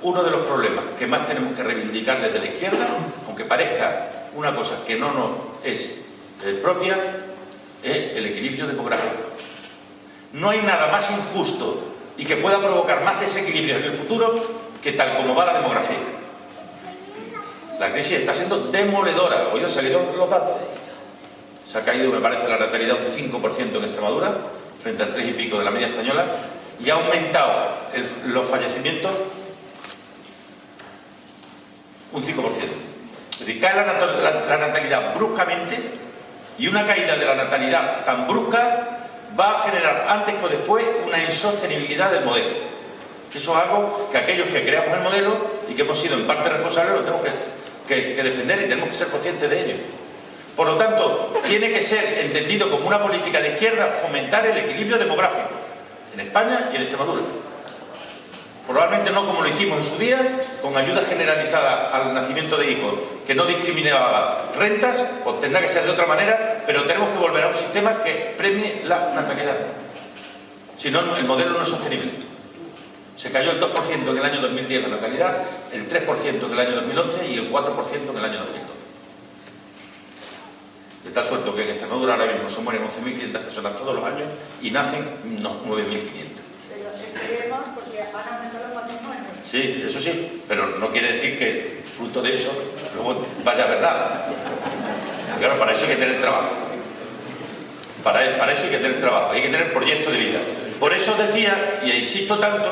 uno de los problemas que más tenemos que reivindicar desde la izquierda, aunque parezca una cosa que no nos es propia, es el equilibrio demográfico. No hay nada más injusto y que pueda provocar más desequilibrio en el futuro que tal como va la demografía. La crisis está siendo demoledora. Hoy han salido los datos. Se ha caído, me parece, la natalidad un 5% en Extremadura, frente al 3 y pico de la media española, y ha aumentado los fallecimientos un 5%. Es decir, cae la natalidad bruscamente, y una caída de la natalidad tan brusca va a generar antes o después una insostenibilidad del modelo. Eso es algo que aquellos que creamos el modelo y que hemos sido en parte responsables lo tenemos que defender y tenemos que ser conscientes de ello. Por lo tanto, tiene que ser entendido como una política de izquierda fomentar el equilibrio demográfico en España y en Extremadura. Probablemente no como lo hicimos en su día, con ayuda generalizada al nacimiento de hijos que no discriminaba rentas, pues tendrá que ser de otra manera, pero tenemos que volver a un sistema que premie la natalidad. Si no, el modelo no es sostenible. Se cayó el 2% en el año 2010 la natalidad, el 3% en el año 2011 y el 4% en el año 2012. De tal suerte que en Extremadura ahora mismo se mueren 11.500 personas todos los años y nacen unos 9.500. Pero esperemos porque van a aumentar los matrimonios. Sí, eso sí, pero no quiere decir que fruto de eso luego vaya a haber nada. Claro, para eso hay que tener trabajo. Para eso hay que tener trabajo, hay que tener proyecto de vida. Por eso decía, y insisto tanto,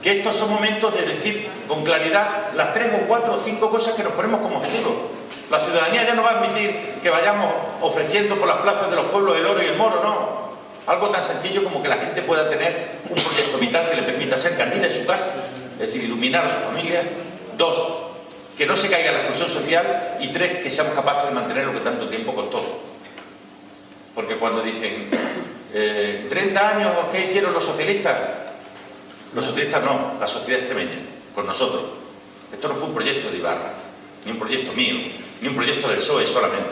que estos son momentos de decir con claridad las 3 o 4 o 5 cosas que nos ponemos como objetivo. La ciudadanía ya no va a admitir que vayamos ofreciendo por las plazas de los pueblos el oro y el moro, no. Algo tan sencillo como que la gente pueda tener un proyecto vital que le permita ser candila en su casa, es decir, iluminar a su familia. 2, que no se caiga la exclusión social. Y 3, que seamos capaces de mantener lo que tanto tiempo costó. Porque cuando dicen 30 años, ¿qué hicieron los socialistas? Los socialistas no, la sociedad extremeña, con nosotros. Esto no fue un proyecto de Ibarra, ni un proyecto mío, ni un proyecto del PSOE solamente.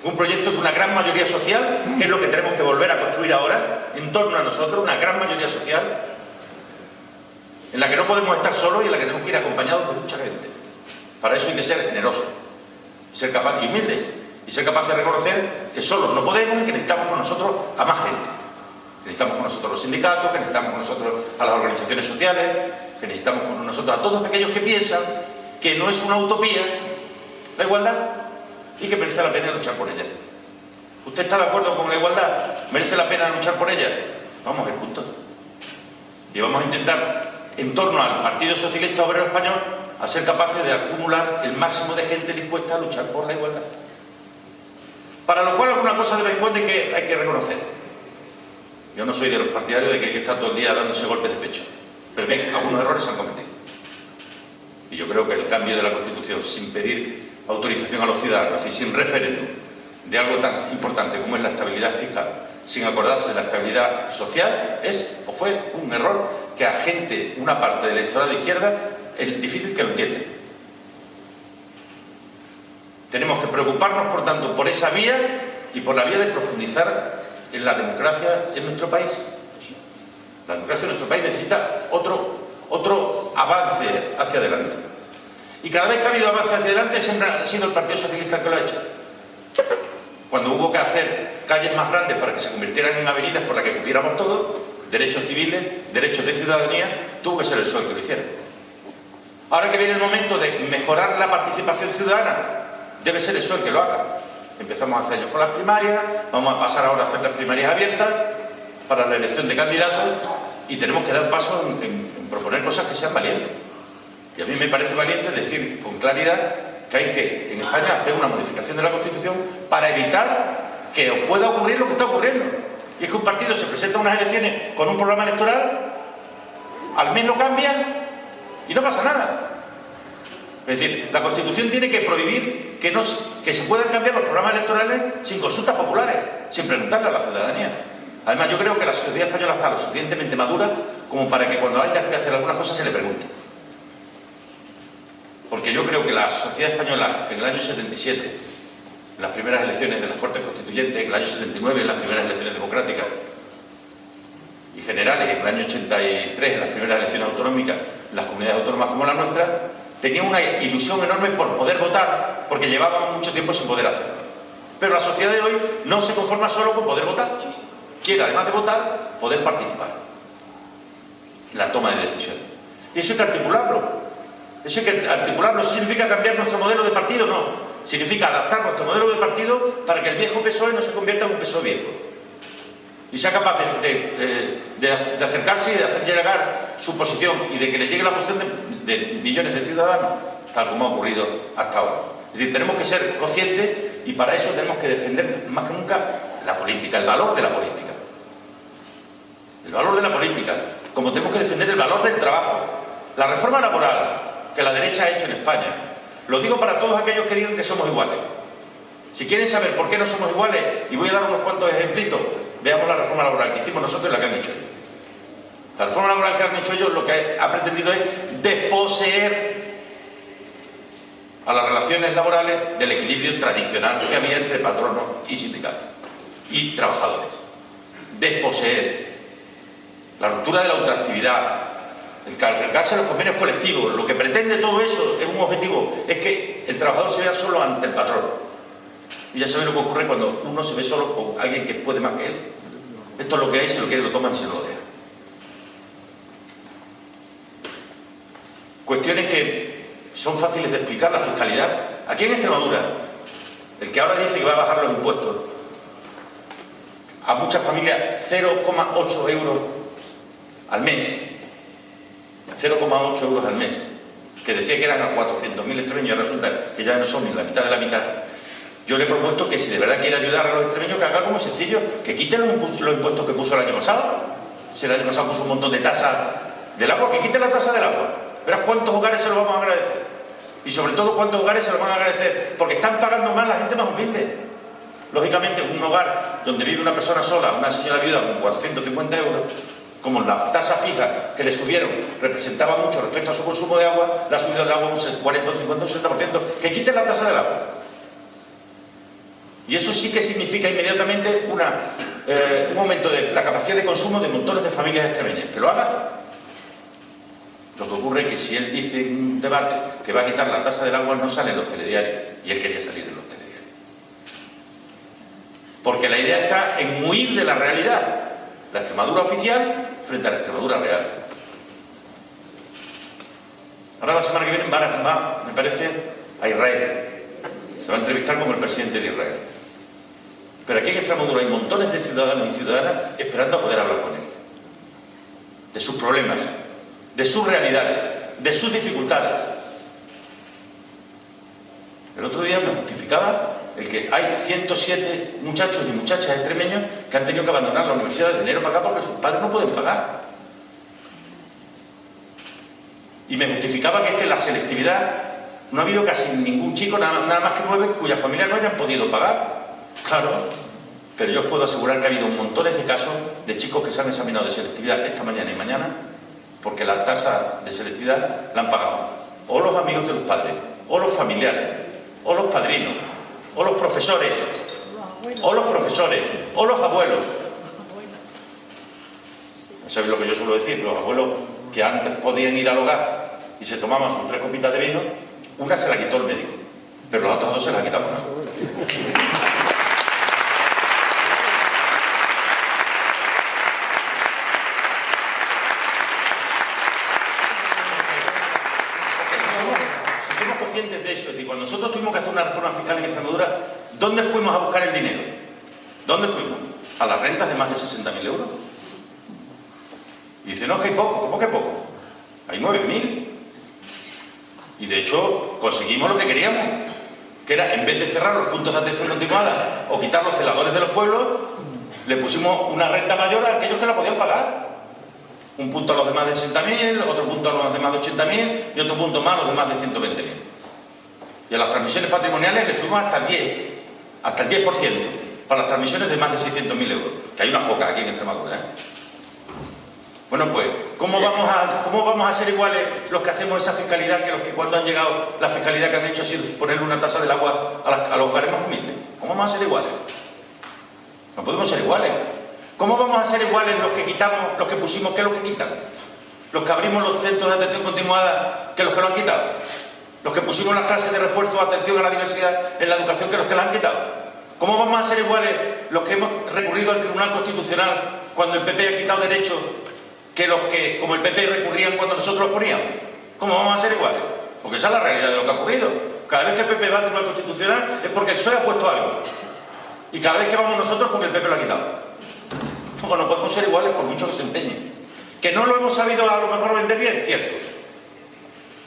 Fue un proyecto de una gran mayoría social, que es lo que tenemos que volver a construir ahora, en torno a nosotros, una gran mayoría social, en la que no podemos estar solos y en la que tenemos que ir acompañados de mucha gente. Para eso hay que ser generosos, ser capaces y humildes, y ser capaces de reconocer que solos no podemos y que necesitamos con nosotros a más gente. Que necesitamos con nosotros los sindicatos, que necesitamos con nosotros a las organizaciones sociales, que necesitamos con nosotros a todos aquellos que piensan que no es una utopía la igualdad y que merece la pena luchar por ella. ¿Usted está de acuerdo con la igualdad? ¿Merece la pena luchar por ella? Vamos a ir juntos. Y vamos a intentar, en torno al Partido Socialista Obrero Español, a ser capaces de acumular el máximo de gente dispuesta a luchar por la igualdad. Para lo cual alguna cosa de vez en cuando hay que reconocer. Yo no soy de los partidarios de que hay que estar todo el día dándose golpes de pecho. Pero bien, algunos errores se han cometido. Y yo creo que el cambio de la Constitución sin pedir autorización a los ciudadanos y sin referéndum de algo tan importante como es la estabilidad fiscal, sin acordarse de la estabilidad social, es o fue un error que a gente, una parte del electorado de izquierda, es difícil que lo entienda. Tenemos que preocuparnos, por tanto, por esa vía y por la vía de profundizar en la democracia en nuestro país. La democracia en nuestro país necesita otro avance hacia adelante. Y cada vez que ha habido avance hacia adelante siempre ha sido el Partido Socialista el que lo ha hecho. Cuando hubo que hacer calles más grandes para que se convirtieran en avenidas por las que cupiéramos todos, derechos civiles, derechos de ciudadanía, tuvo que ser el PSOE que lo hiciera. Ahora que viene el momento de mejorar la participación ciudadana, debe ser el PSOE el que lo haga. Empezamos hace años con las primarias, vamos a pasar ahora a hacer las primarias abiertas para la elección de candidatos y tenemos que dar paso en proponer cosas que sean valientes. Y a mí me parece valiente decir con claridad que hay que, en España, hacer una modificación de la Constitución para evitar que pueda ocurrir lo que está ocurriendo. Y es que un partido se presenta a unas elecciones con un programa electoral, al mes lo cambian y no pasa nada. Es decir, la Constitución tiene que prohibir que se puedan cambiar los programas electorales sin consultas populares, sin preguntarle a la ciudadanía. Además, yo creo que la sociedad española está lo suficientemente madura como para que cuando haya que hacer algunas cosas se le pregunte. Porque yo creo que la sociedad española en el año 77, en las primeras elecciones de las Cortes Constituyentes, en el año 79, en las primeras elecciones democráticas y generales, en el año 83, en las primeras elecciones autonómicas, las comunidades autónomas como la nuestra, tenían una ilusión enorme por poder votar, porque llevábamos mucho tiempo sin poder hacerlo. Pero la sociedad de hoy no se conforma solo con poder votar, quiere, además de votar, poder participar en la toma de decisiones. Y eso hay que articularlo. Eso significa cambiar nuestro modelo de partido, no. Significa adaptar nuestro modelo de partido para que el viejo PSOE no se convierta en un PSOE viejo. Y sea capaz de acercarse y de hacer llegar su posición y de que le llegue la cuestión de millones de ciudadanos, tal como ha ocurrido hasta ahora. Es decir, tenemos que ser conscientes y para eso tenemos que defender más que nunca la política, el valor de la política. El valor de la política, como tenemos que defender el valor del trabajo. La reforma laboral que la derecha ha hecho en España, lo digo para todos aquellos que digan que somos iguales. Si quieren saber por qué no somos iguales, y voy a dar unos cuantos ejemplitos, veamos la reforma laboral que hicimos nosotros y la que han hecho ellos. La reforma laboral que han hecho ellos lo que ha pretendido es desposeer a las relaciones laborales del equilibrio tradicional que había entre patronos y sindicatos y trabajadores. Desposeer. La ruptura de la ultraactividad, el cargarse los convenios colectivos, lo que pretende todo eso es un objetivo, es que el trabajador se vea solo ante el patrón. Y ya saben lo que ocurre cuando uno se ve solo con alguien que puede más que él. Esto es lo que hay, si lo quiere lo toman y se lo dejan. Cuestiones que son fáciles de explicar, la fiscalidad. Aquí en Extremadura, el que ahora dice que va a bajar los impuestos, a muchas familias 0,8 euros al mes. 0,8 euros al mes. Que decía que eran a 400.000 extremeños, resulta que ya no son ni la mitad de la mitad. Yo le he propuesto que si de verdad quiere ayudar a los extremeños, que haga algo muy sencillo, que quiten los impuestos que puso el año pasado. Si el año pasado puso un montón de tasas del agua, que quiten la tasa del agua. Verás cuántos hogares se lo vamos a agradecer. Y sobre todo cuántos hogares se lo van a agradecer, porque están pagando más la gente más humilde. Lógicamente, un hogar donde vive una persona sola, una señora viuda con 450 euros, como la tasa fija que le subieron representaba mucho respecto a su consumo de agua, le ha subido el agua un 40, un 50, un 60%, que quiten la tasa del agua. Y eso sí que significa inmediatamente un aumento de la capacidad de consumo de montones de familias extremeñas. Que lo haga. Lo que ocurre es que si él dice en un debate que va a quitar la tasa del agua, no sale en los telediarios. Y él quería salir en los telediarios. Porque la idea está en huir de la realidad. La Extremadura oficial frente a la Extremadura real. Ahora la semana que viene va, me parece, a Israel. Se va a entrevistar con el presidente de Israel. Pero aquí en Extremadura hay montones de ciudadanos y ciudadanas esperando a poder hablar con él. De sus problemas, de sus realidades, de sus dificultades. El otro día me justificaba el que hay 107 muchachos y muchachas extremeños que han tenido que abandonar la universidad de enero para acá porque sus padres no pueden pagar. Y me justificaba que es que la selectividad no ha habido casi ningún chico, nada más que 9, cuya familia no hayan podido pagar. Claro, pero yo os puedo asegurar que ha habido montones de casos de chicos que se han examinado de selectividad esta mañana y mañana porque la tasa de selectividad la han pagado o los amigos de los padres, o los familiares, o los padrinos, o los profesores, o los abuelos. ¿Sabéis lo que yo suelo decir? Los abuelos que antes podían ir al hogar y se tomaban sus 3 copitas de vino, una se la quitó el médico, pero los otros 2 se la quitamos nada. Si somos conscientes de eso, es decir, cuando nosotros tuvimos que hacer una reforma fiscal en Extremadura, ¿dónde fuimos a buscar el dinero? ¿Dónde fuimos? ¿A las rentas de más de 60.000 euros? Y dice, no, que hay poco. ¿Cómo que poco? Hay 9.000. Y de hecho conseguimos lo que queríamos, que era, en vez de cerrar los puntos de atención continuada o quitar los celadores de los pueblos, le pusimos una renta mayor a aquellos que la podían pagar. Un punto a los de más de 60.000, otro punto a los de más de 80.000 y otro punto más a los de más de 120.000. Y a las transmisiones patrimoniales le subimos hasta el 10% para las transmisiones de más de 600.000 euros, que hay unas pocas aquí en Extremadura, ¿eh? Bueno, pues, ¿cómo vamos a ser iguales los que hacemos esa fiscalidad que los que cuando han llegado, la fiscalidad que han hecho ha sido ponerle una tasa del agua a los hogares más humildes? ¿Cómo vamos a ser iguales? No podemos ser iguales. ¿Cómo vamos a ser iguales los que quitamos, los que pusimos que los que quitan? los que abrimos los centros de atención continuada que los que lo han quitado, los que pusimos las clases de refuerzo de atención a la diversidad en la educación que los que la han quitado. ¿Cómo vamos a ser iguales los que hemos recurrido al Tribunal Constitucional cuando el PP ha quitado derechos que los que, como el PP, recurrían cuando nosotros los poníamos? ¿Cómo vamos a ser iguales? Porque esa es la realidad de lo que ha ocurrido. Cada vez que el PP va al Tribunal Constitucional es porque el PSOE ha puesto algo. Y cada vez que vamos nosotros porque el PP lo ha quitado. Pues no podemos ser iguales por mucho que se empeñen. Que no lo hemos sabido a lo mejor vender bien, cierto.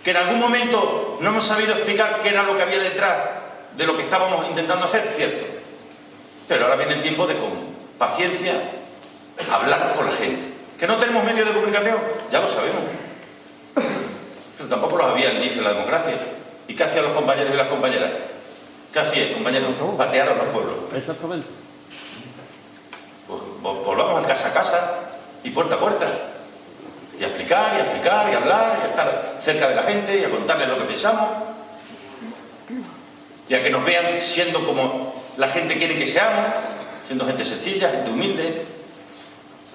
Que en algún momento no hemos sabido explicar qué era lo que había detrás de lo que estábamos intentando hacer, cierto. Pero ahora viene el tiempo de, con paciencia, hablar con la gente. ¿Que no tenemos medios de comunicación? Ya lo sabemos. Pero tampoco los había al inicio de la democracia. ¿Y qué hacían los compañeros y las compañeras? ¿Qué hacían, compañeros? Patear a los pueblos. Exactamente. Pues volvamos al casa a casa y puerta a puerta. Y a explicar, y a explicar, y a hablar, y a estar cerca de la gente, y a contarles lo que pensamos. Y a que nos vean siendo como la gente quiere que seamos, siendo gente sencilla, gente humilde,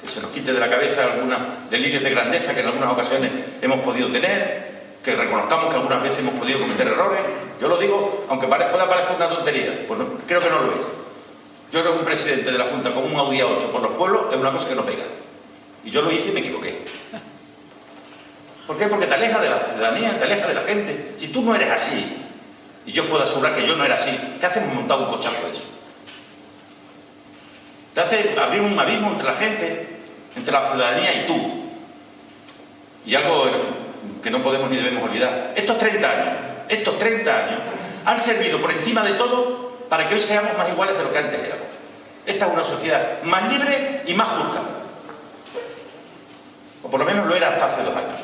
que se nos quite de la cabeza algunos delirios de grandeza que en algunas ocasiones hemos podido tener, que reconozcamos que algunas veces hemos podido cometer errores. Yo lo digo, aunque pueda parecer una tontería, pues no, creo que no lo es. Yo creo que un presidente de la Junta con un Audi A8 por los pueblos es una cosa que no pega. Y yo lo hice y me equivoqué. ¿Por qué? Porque te aleja de la ciudadanía, te aleja de la gente. Si tú no eres así, y yo puedo asegurar que yo no era así, ¿qué hacemos montado un cochazo de eso? Te hace abrir un abismo entre la gente, entre la ciudadanía y tú. Y algo que no podemos ni debemos olvidar. Estos 30 años han servido por encima de todo para que hoy seamos más iguales de lo que antes éramos. Esta es una sociedad más libre y más justa. O por lo menos lo era hasta hace 2 años.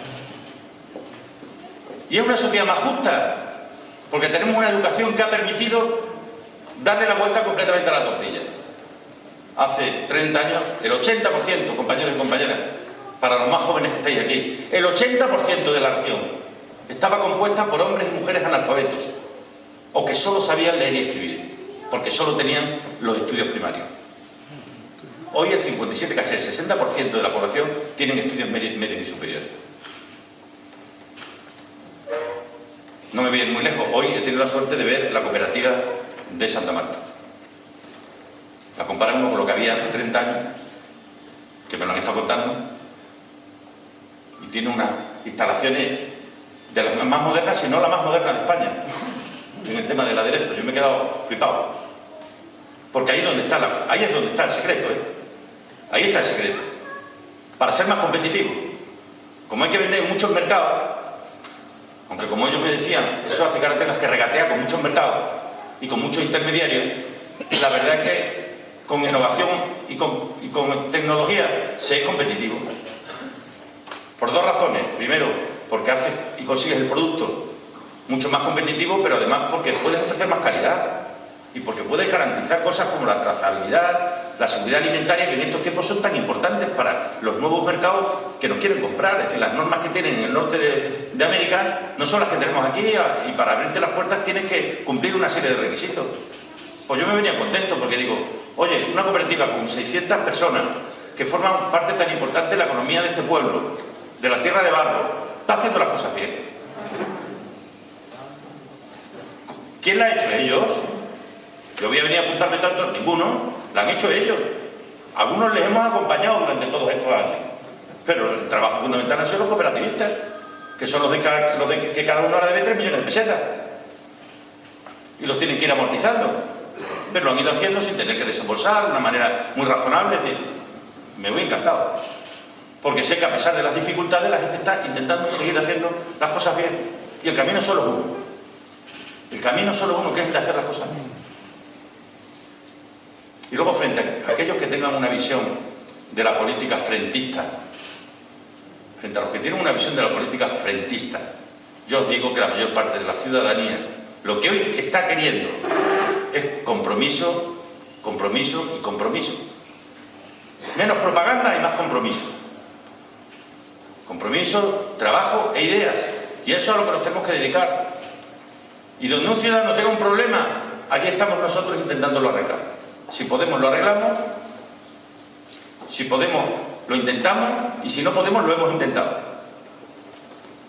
Y es una sociedad más justa porque tenemos una educación que ha permitido darle la vuelta completamente a la tortilla. Hace 30 años, el 80%, compañeros y compañeras, para los más jóvenes que estáis aquí, el 80% de la región estaba compuesta por hombres y mujeres analfabetos, o que solo sabían leer y escribir, porque solo tenían los estudios primarios. Hoy el 57, casi el 60% de la población tienen estudios medios y superiores. No me voy a ir muy lejos. Hoy he tenido la suerte de ver la cooperativa de Santa Marta. La comparamos con lo que había hace 30 años, que me lo han estado contando, y tiene unas instalaciones de las más modernas, si no la más moderna de España, en el tema del aderezo. Yo me he quedado flipado. Porque ahí es donde está el secreto, ¿eh? Ahí está el secreto. Para ser más competitivo. Como hay que vender en muchos mercados, aunque como ellos me decían, eso hace que ahora tengas que regatear con muchos mercados y con muchos intermediarios, la verdad es que con innovación y con tecnología se es competitivo. Por 2 razones. Primero, porque haces y consigues el producto mucho más competitivo, pero además porque puedes ofrecer más calidad y porque puedes garantizar cosas como la trazabilidad, la seguridad alimentaria, que en estos tiempos son tan importantes para los nuevos mercados que nos quieren comprar. Es decir, las normas que tienen en el norte de América no son las que tenemos aquí, y para abrirte las puertas tienes que cumplir una serie de requisitos. Pues yo me venía contento porque digo, oye, una cooperativa con 600 personas que forman parte tan importante de la economía de este pueblo, de la tierra de barro, está haciendo las cosas bien. ¿Quién la ha hecho? Ellos. Yo voy a venir a apuntarme tanto, ninguno. La han hecho ellos. Algunos les hemos acompañado durante todos estos años. Pero el trabajo fundamental han sido los cooperativistas, que son los de que cada uno ahora debe 3 millones de pesetas. Y los tienen que ir amortizando. Pero lo han ido haciendo sin tener que desembolsar de una manera muy razonable. Es decir, me voy encantado. Porque sé que a pesar de las dificultades la gente está intentando seguir haciendo las cosas bien. Y el camino solo es uno. El camino solo es uno, que es de hacer las cosas bien. Y luego, frente a aquellos que tengan una visión de la política frentista, frente a los que tienen una visión de la política frentista, yo os digo que la mayor parte de la ciudadanía lo que hoy está queriendo es compromiso, compromiso y compromiso. Menos propaganda y más compromiso. Compromiso, trabajo e ideas. Y eso es a lo que nos tenemos que dedicar. Y donde un ciudadano tenga un problema, aquí estamos nosotros intentándolo arreglar. Si podemos, lo arreglamos. Si podemos, lo intentamos. Y si no podemos, lo hemos intentado.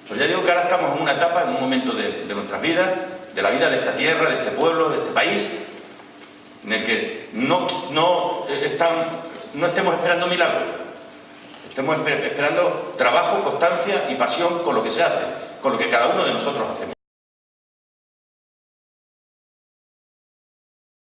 Pues ya digo que ahora estamos en una etapa, en un momento de nuestras vidas, de la vida de esta tierra, de este pueblo, de este país, en el que no estemos esperando milagros, estemos esperando trabajo, constancia y pasión con lo que se hace, con lo que cada uno de nosotros hacemos.